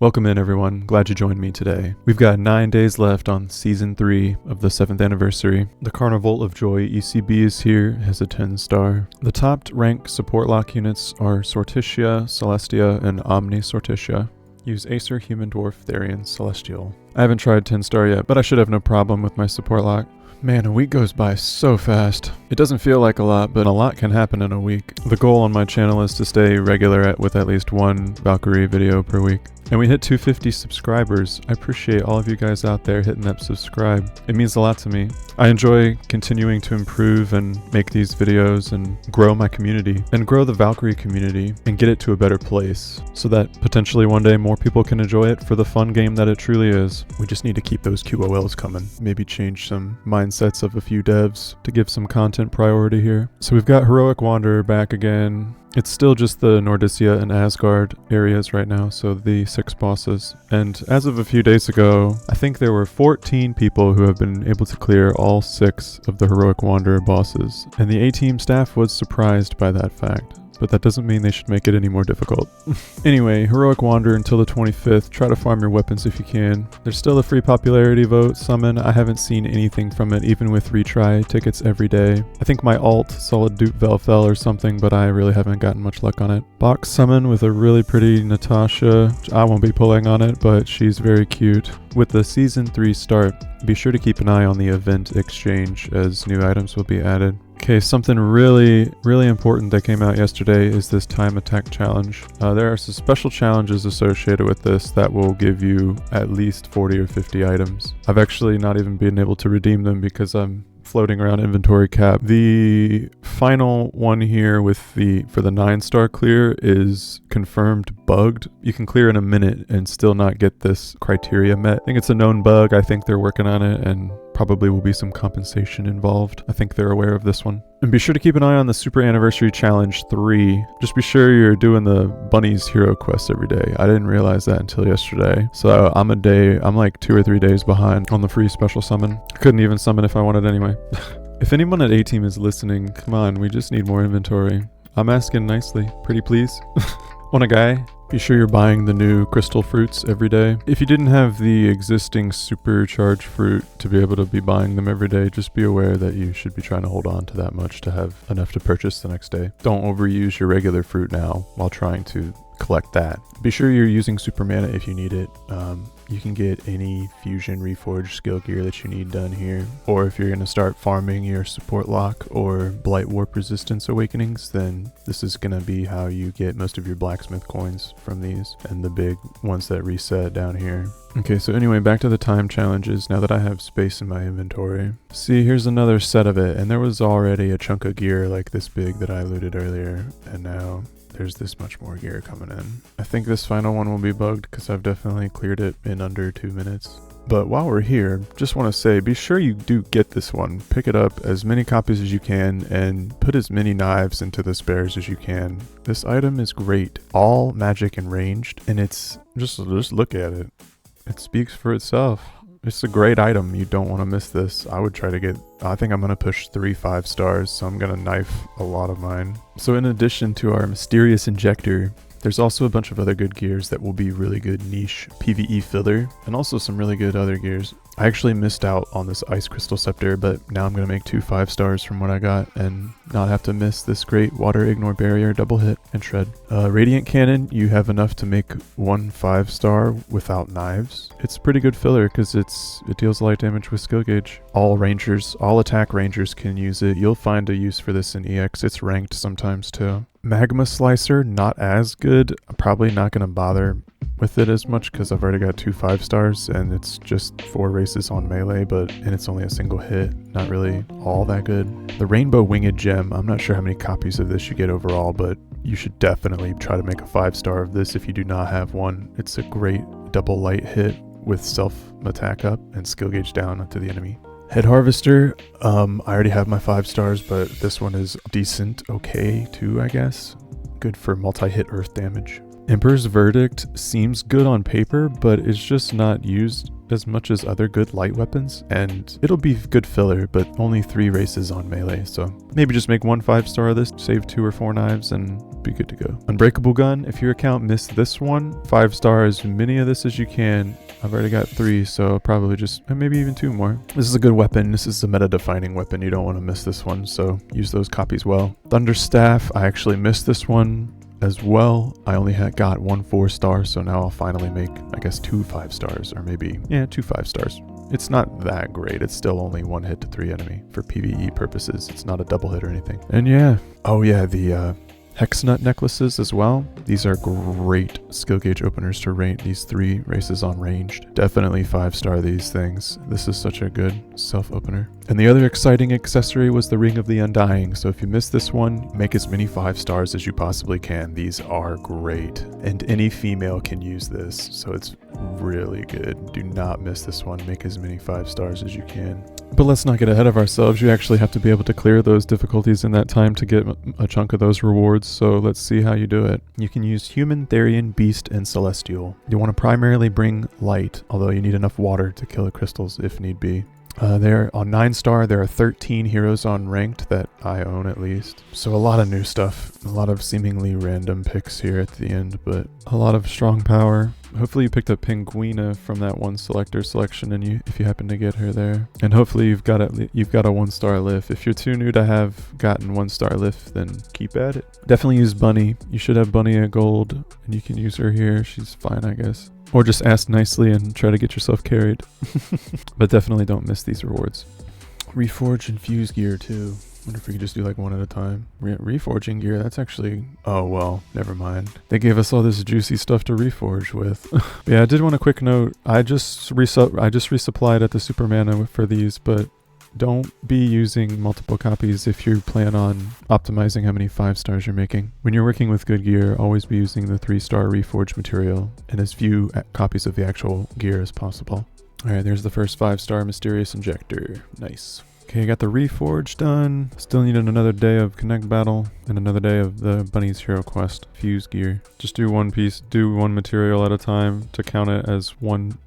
Welcome in everyone, glad you joined me today. We've got 9 days left on Season 3 of the 7th anniversary. The Carnival of Joy ECB is here, has a 10-star. The top rank support lock units are Sortitia, Celestia, and Omni Sortitia. Use Acer, Human Dwarf, Therian, Celestial. I haven't tried 10-star yet, but I should have no problem with my support lock. Man, a week goes by so fast. It doesn't feel like a lot, but a lot can happen in a week. The goal on my channel is to stay regular with at least one Valkyrie video per week. And we hit 250 subscribers. I appreciate all of you guys out there hitting that subscribe. It means a lot to me. I enjoy continuing to improve and make these videos and grow my community and grow the Valkyrie community and get it to a better place so that potentially one day more people can enjoy it for the fun game that it truly is. We just need to keep those QOLs coming. Maybe change some mindsets of a few devs to give some content priority here. So we've got Heroic Wanderer back again. It's still just the Nordicia and Asgard areas right now, so the 6 bosses. And as of a few days ago, I think there were 14 people who have been able to clear all 6 of the Heroic Wanderer bosses. And the Ateam staff was surprised by that fact. But that doesn't mean they should make it any more difficult. Anyway, Heroic Wanderer until the 25th. Try to farm your weapons if you can. There's still a free popularity vote summon. I haven't seen anything from it, even with retry tickets every day. I think my alt saw a dupe Velfel or something, but I really haven't gotten much luck on it. Box summon with a really pretty Natasha. I won't be pulling on it, but she's very cute. With the Season 3 start, be sure to keep an eye on the event exchange as new items will be added. Okay, something really important that came out yesterday is this time attack challenge. There are some special challenges associated with this that will give you at least 40 or 50 items. I've actually not even been able to redeem them because I'm floating around inventory cap. The final one here with for the 9-star clear is confirmed bugged. You can clear in a minute and still not get this criteria met. I think it's a known bug. I think they're working on it and probably will be some compensation involved. I think they're aware of this one. And be sure to keep an eye on the Super Anniversary Challenge 3. Just be sure you're doing the Bunny's Hero Quest every day. I didn't realize that until yesterday. So I'm like 2 or 3 days behind on the free special summon. I couldn't even summon if I wanted anyway. If anyone at Ateam is listening, come on, we just need more inventory. I'm asking nicely. Pretty please. Want a guy? Be sure you're buying the new crystal fruits every day. If you didn't have the existing supercharged fruit to be able to be buying them every day, just be aware that you should be trying to hold on to that much to have enough to purchase the next day. Don't overuse your regular fruit now while trying to collect that. Be sure you're using super mana if you need it. You can get any fusion reforged skill gear that you need done here, or if you're going to start farming your support lock or blight warp resistance awakenings, then this is going to be how you get most of your blacksmith coins from these and the big ones that reset down here. Okay, so anyway, back to the time challenges now that I have space in my inventory. See, here's another set of it, and there was already a chunk of gear like this big that I looted earlier, and now there's this much more gear coming in. I think this final one will be bugged because I've definitely cleared it in under 2 minutes. But while we're here, just want to say, be sure you do get this one. Pick it up, as many copies as you can, and put as many knives into the spares as you can. This item is great. All magic and ranged, and it's just look at it. It speaks for itself. It's a great item. You don't want to miss this. I would try to get, I think I'm going to push 3 5-stars, so I'm going to knife a lot of mine. So in addition to our mysterious injector, there's also a bunch of other good gears that will be really good niche PvE filler, and also some really good other gears. I actually missed out on this Ice Crystal Scepter, but now I'm going to make 2 5-stars from what I got and not have to miss this great Water Ignore Barrier double hit and shred. Radiant Cannon, you have enough to make 1 5-star without knives. It's pretty good filler because it deals light damage with skill gauge. All attack rangers can use it. You'll find a use for this in EX. It's ranked sometimes too. Magma Slicer, not as good. I'm probably not going to bother with it as much because I've already got 2 5-stars and it's just 4 races on melee, and it's only a single hit. Not really all that good. The Rainbow Winged Gem, I'm not sure how many copies of this you get overall, but you should definitely try to make a 5-star of this if you do not have one. It's a great double light hit with self attack up and skill gauge down to the enemy. Head Harvester, I already have my 5-stars, but this one is decent, okay too, I guess. Good for multi-hit earth damage. Emperor's Verdict seems good on paper, but it's just not used as much as other good light weapons, and it'll be good filler, but only 3 races on melee, so maybe just make 1 5-star of this, save 2 or 4 knives, and be good to go. Unbreakable gun, if your account missed this one, 5-star as many of this as you can. I've already got 3, so probably just maybe even 2 more. This is a good weapon. This is a meta-defining weapon. You don't want to miss this one, so use those copies well. Thunder Staff, I actually missed this one as well. I only got 1 4-star, so now I'll finally make, I guess, 2 5-stars, or maybe, yeah, 2 5-stars. It's not that great. It's still only 1 hit to 3 enemy for PvE purposes. It's not a double hit or anything. And yeah, oh yeah, the Hex Nut necklaces as well. These are great skill gauge openers to rate these 3 races on ranged. Definitely 5-star these things. This is such a good self-opener. And the other exciting accessory was the Ring of the Undying. So if you missed this one, make as many 5-stars as you possibly can. These are great. And any female can use this, so it's really good. Do not miss this one. Make as many 5-stars as you can. But let's not get ahead of ourselves. You actually have to be able to clear those difficulties in that time to get a chunk of those rewards. So let's see how you do it. You can use Human, Therian, Beast, and Celestial. You want to primarily bring light, although you need enough water to kill the crystals if need be. There on 9-star, there are 13 heroes on ranked that I own at least. So a lot of new stuff, a lot of seemingly random picks here at the end, but a lot of strong power. Hopefully you picked up Penguina from that one selector selection, and if you happen to get her there. And hopefully you've got a 1-star lift. If you're too new to have gotten 1-star lift, then keep at it. Definitely use Bunny. You should have Bunny at gold, and you can use her here. She's fine, I guess. Or just ask nicely and try to get yourself carried. But definitely don't miss these rewards. Reforge and Fuse gear too. Wonder if we could just do like one at a time. Reforging gear, that's actually... Oh, well, never mind. They gave us all this juicy stuff to reforge with. Yeah, I did want a quick note. I just resupplied at the Supermana for these, but don't be using multiple copies if you plan on optimizing how many 5-stars you're making. When you're working with good gear, always be using the 3-star reforged material and as few copies of the actual gear as possible. Alright, there's the first 5-star Mysterious Injector. Nice. Okay, I got the Reforge done. Still needed another day of Connect Battle and another day of the Bunny's Hero Quest. Fuse gear. Just do one piece, do one material at a time to count it as one.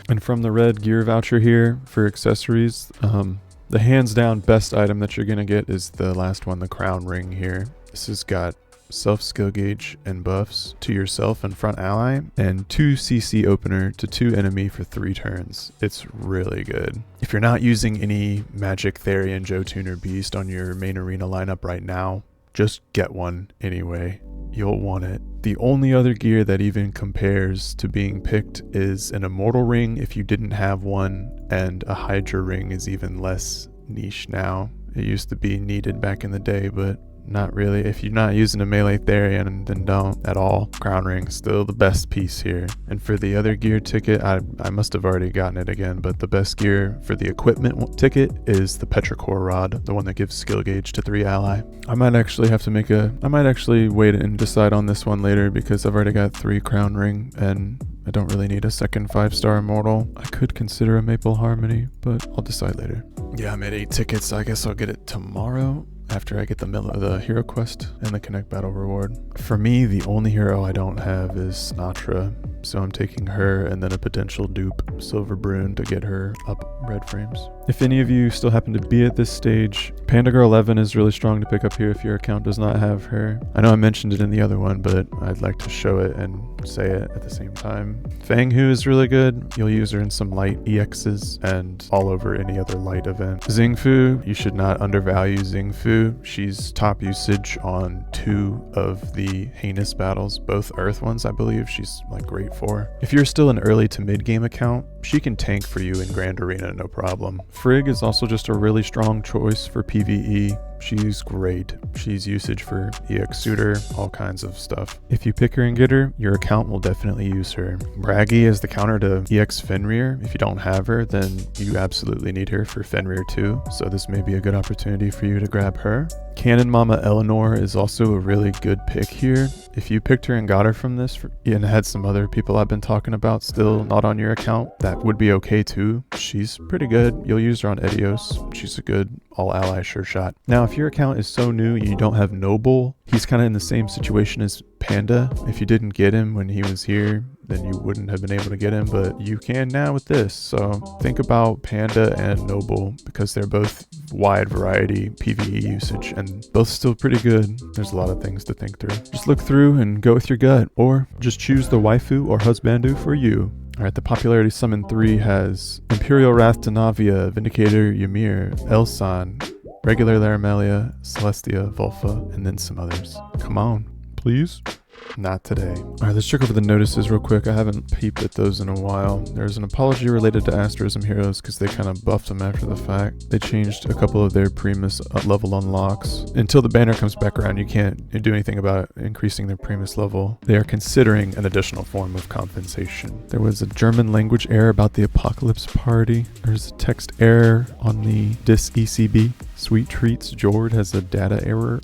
And from the red gear voucher here for accessories, the hands down best item that you're gonna get is the last one, the crown ring here. This has got self skill gauge and buffs to yourself and front ally, and 2 CC opener to 2 enemy for 3 turns. It's really good. If you're not using any Magic, Therian, Jotun, or Beast on your main arena lineup right now, just get one anyway. You'll want it. The only other gear that even compares to being picked is an Immortal Ring if you didn't have one, and a Hydra Ring is even less niche now. It used to be needed back in the day, but not really. If you're not using a melee Therian, then don't at all. Crown Ring, still the best piece here. And for the other gear ticket, I must have already gotten it again, but the best gear for the equipment ticket is the Petrichor Rod, the one that gives skill gauge to 3 ally. I might actually wait and decide on this one later because I've already got 3 Crown Ring and I don't really need a second 5-star Immortal. I could consider a Maple Harmony, but I'll decide later. Yeah, I'm at 8 tickets. I guess I'll get it tomorrow after I get the Hero Quest and the Connect Battle reward. For me, the only hero I don't have is Sinatra, so I'm taking her and then a potential dupe, Silver Brune, to get her up red frames. If any of you still happen to be at this stage, Panda Girl 11 is really strong to pick up here if your account does not have her. I know I mentioned it in the other one, but I'd like to show it and say it at the same time. Fang Hu is really good. You'll use her in some light EXs and all over any other light event. Xingfu, you should not undervalue Xingfu. She's top usage on 2 of the heinous battles, both Earth ones I believe she's like great for. If you're still an early to mid game account, she can tank for you in Grand Arena no problem. Frigg is also just a really strong choice for PvE. She's great. She's usage for EX Suitor, all kinds of stuff. If you pick her and get her, your account will definitely use her. Braggy is the counter to EX Fenrir. If you don't have her, then you absolutely need her for Fenrir too, so this may be a good opportunity for you to grab her. Cannon Mama Eleanor is also a really good pick here. If you picked her and got her from this and had some other people I've been talking about still not on your account, that would be okay too. She's pretty good. You'll use her on Edios. She's a good all-ally sure shot. Now, if your account is so new you don't have Noble, he's kind of in the same situation as Panda. If you didn't get him when he was here, then you wouldn't have been able to get him, but you can now with this. So think about Panda and Noble because they're both wide variety PvE usage, and both still pretty good. There's a lot of things to think through. Just look through and go with your gut, or just choose the waifu or husbandu for you. Alright, the popularity summon 3 has Imperial Wrath Denavia, Vindicator Ymir, Elsan, Regular Laramelia, Celestia, Volfa, and then some others. Come on, please. Not today. Alright, let's check over the notices real quick. I haven't peeped at those in a while. There's an apology related to Asterism heroes because they kind of buffed them after the fact. They changed a couple of their Primus level unlocks. Until the banner comes back around, you can't do anything about increasing their Primus level. They are considering an additional form of compensation. There was a German language error about the Apocalypse Party. There's a text error on the Dis ECB. Sweet Treats Jord has a data error.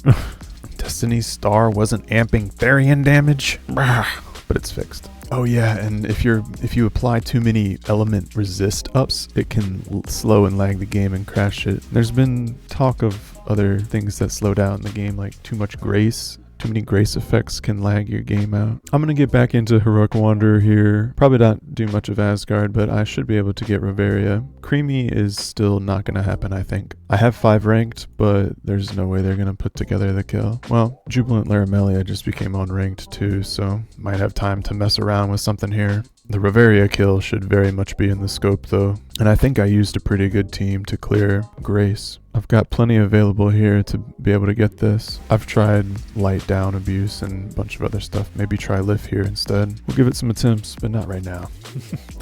Destiny's Star wasn't amping Therian damage, but it's fixed. Oh yeah, and if you apply too many element resist ups, it can slow and lag the game and crash it. There's been talk of other things that slow down the game, like too much grace. Too many grace effects can lag your game out. I'm gonna get back into Heroic Wanderer here. Probably not do much of Asgard, but I should be able to get Reveria. Creamy is still not gonna happen, I think. I have 5 ranked, but there's no way they're gonna put together the kill. Well, Jubilant Laramelia just became unranked too, so might have time to mess around with something here. The Reveria kill should very much be in the scope though, and I think I used a pretty good team to clear Grace. I've got plenty available here to be able to get this. I've tried light down abuse and a bunch of other stuff. Maybe try lift here instead. We'll give it some attempts, but not right now.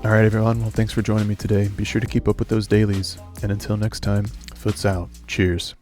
Alright everyone, well thanks for joining me today. Be sure to keep up with those dailies, and until next time, Foots out. Cheers.